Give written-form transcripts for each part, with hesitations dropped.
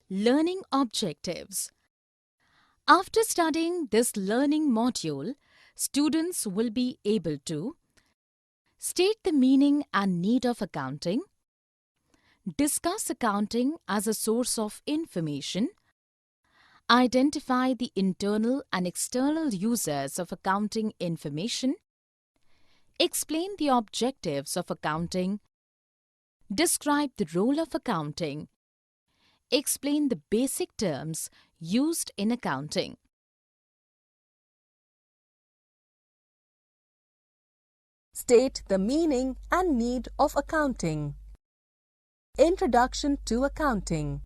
Learning objectives. After studying this learning module, students will be able to state the meaning and need of accounting, discuss accounting as a source of information, identify the internal and external users of accounting information, explain the objectives of accounting, describe the role of accounting, explain the basic terms used in accounting. State the meaning and need of accounting. Introduction to accounting.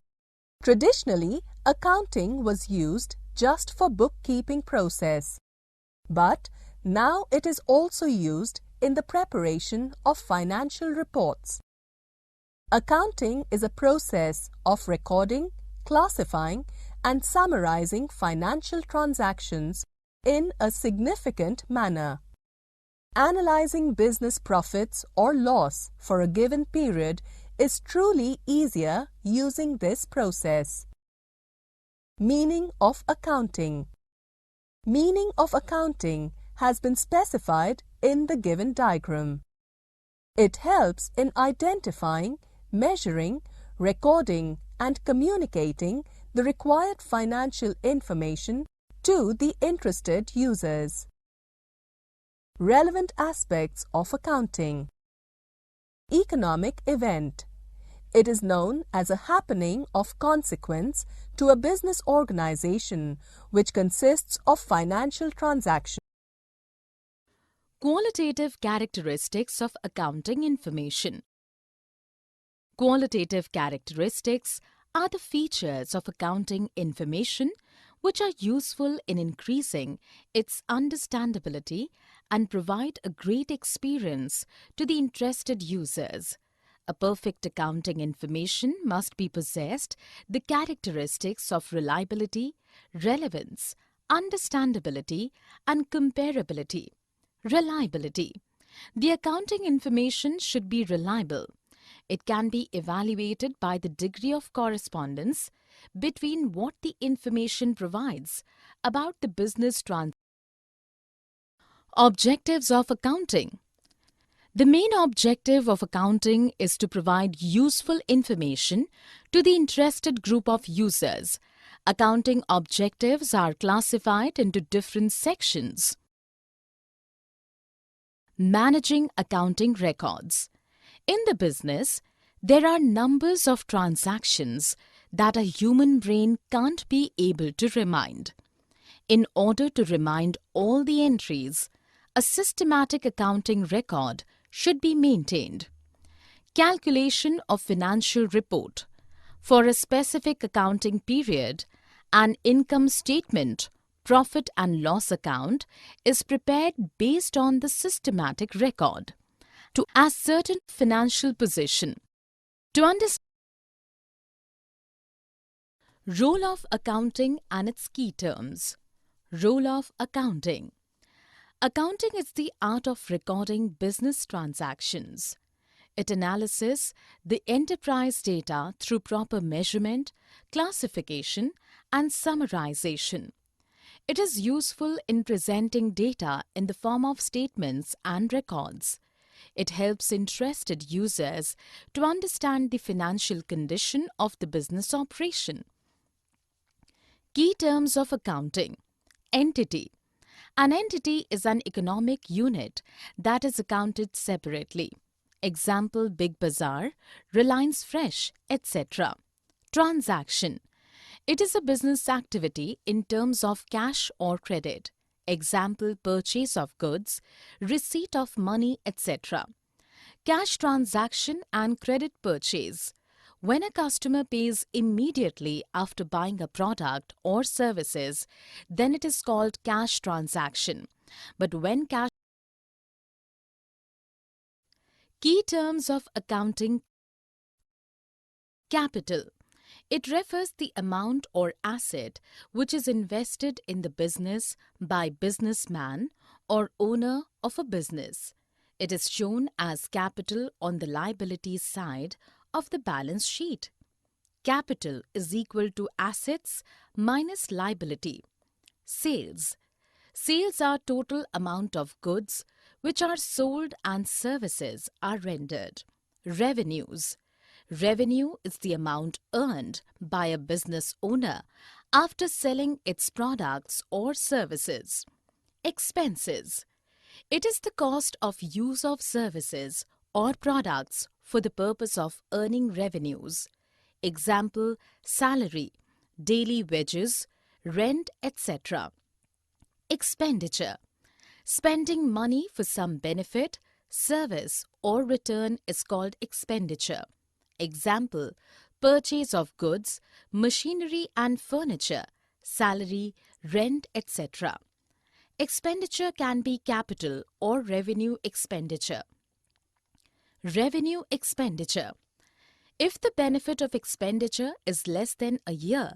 Traditionally, accounting was used just for bookkeeping process, but now it is also used in the preparation of financial reports. Accounting is a process of recording, classifying, and summarizing financial transactions in a significant manner. Analyzing business profits or loss for a given period is truly easier using this process. Meaning of accounting. Meaning of accounting has been specified in the given diagram. It helps in identifying, measuring, recording, and communicating the required financial information to the interested users. Relevant aspects of accounting. Economic event. It is known as a happening of consequence to a business organization which consists of financial transactions. Qualitative characteristics of accounting information. Qualitative characteristics are the features of accounting information which are useful in increasing its understandability and provide a great experience to the interested users. A perfect accounting information must be possessed the characteristics of reliability, relevance, understandability, and comparability. Reliability. The accounting information should be reliable. It can be evaluated by the degree of correspondence between what the information provides about the business transactions. Objectives of accounting. The main objective of accounting is to provide useful information to the interested group of users. Accounting objectives are classified into different sections. Managing accounting records. In the business, there are numbers of transactions that a human brain can't be able to remind. In order to remind all the entries, a systematic accounting record should be maintained. Calculation of financial report. For a specific accounting period, an income statement, profit and loss account is prepared based on the systematic record to ascertain financial position. To understand role of accounting and its key terms. Role of accounting. Accounting is the art of recording business transactions. It analyzes the enterprise data through proper measurement, classification, and summarization. It is useful in presenting data in the form of statements and records. It helps interested users to understand the financial condition of the business operation. Key terms of accounting. Entity. An entity is an economic unit that is accounted separately. Example, Big Bazaar, Reliance Fresh, etc. Transaction. It is a business activity in terms of cash or credit. Example, purchase of goods, receipt of money, etc. Cash transaction and credit purchase. When a customer pays immediately after buying a product or services, then it is called cash transaction. But when cash. Key terms of accounting. Capital. It refers the amount or asset which is invested in the business by businessman or owner of a business. It is shown as capital on the liabilities side of the balance sheet. Capital is equal to assets minus liability. Sales. Sales are total amount of goods which are sold and services are rendered. Revenues. Revenue is the amount earned by a business owner after selling its products or services. Expenses. It is the cost of use of services or products for the purpose of earning revenues. Example, salary, daily wages, rent, etc. Expenditure. Spending money for some benefit, service or return is called expenditure. Example, purchase of goods, machinery and furniture, salary, rent, etc. Expenditure can be capital or revenue expenditure. Revenue expenditure. If the benefit of expenditure is less than a year,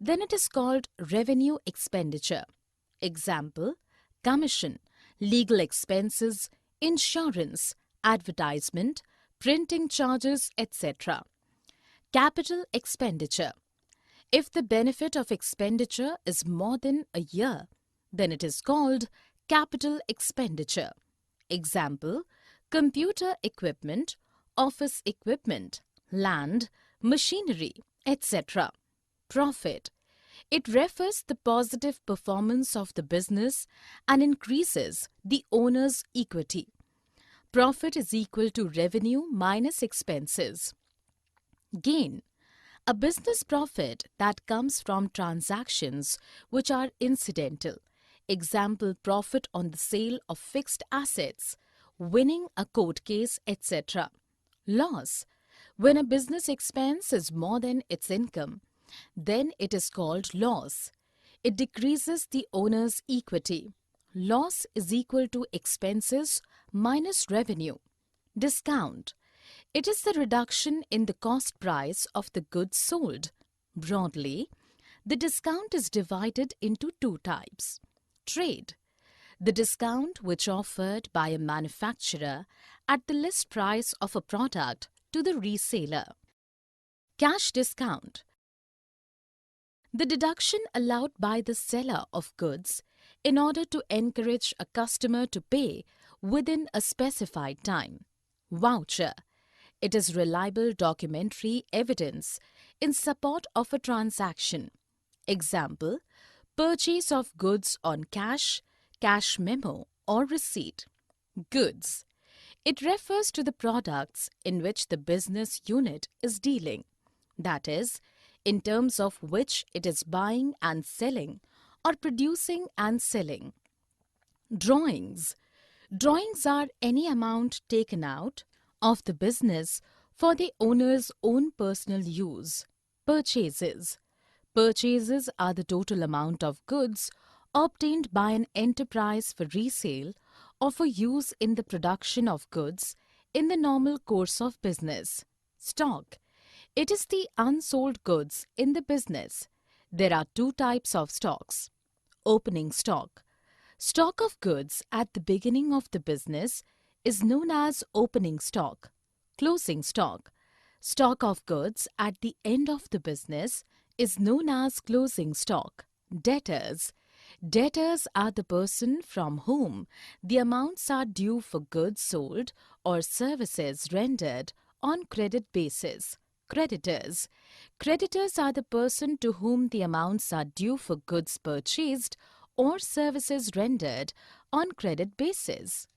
then it is called revenue expenditure. Example, commission, legal expenses, insurance, advertisement, printing charges, etc. Capital expenditure. If the benefit of expenditure is more than a year, then it is called capital expenditure. Example, computer equipment, office equipment, land, machinery, etc. Profit. It refers the positive performance of the business and increases the owner's equity. Profit is equal to revenue minus expenses. Gain. A business profit that comes from transactions which are incidental. Example, profit on the sale of fixed assets, winning a court case, etc. Loss. When a business expense is more than its income, then it is called loss. It decreases the owner's equity. Loss is equal to expenses minus revenue. Discount. It is the reduction in the cost price of the goods sold. Broadly, the discount is divided into two types. Trade. The discount which offered by a manufacturer at the list price of a product to the reseller. Cash discount. The deduction allowed by the seller of goods in order to encourage a customer to pay within a specified time. Voucher. It is reliable documentary evidence in support of a transaction. Example, purchase of goods on cash, cash memo or receipt. Goods. It refers to the products in which the business unit is dealing, that is, in terms of which it is buying and selling or producing and selling. Drawings. Drawings are any amount taken out of the business for the owner's own personal use. Purchases. Purchases are the total amount of goods obtained by an enterprise for resale or for use in the production of goods in the normal course of business. Stock. It is the unsold goods in the business. There are two types of stocks. Opening stock. Stock of goods at the beginning of the business is known as opening stock. Closing stock. Stock of goods at the end of the business is known as closing stock. Debtors. Debtors are the person from whom the amounts are due for goods sold or services rendered on credit basis. Creditors. Creditors are the person to whom the amounts are due for goods purchased or services rendered on credit basis.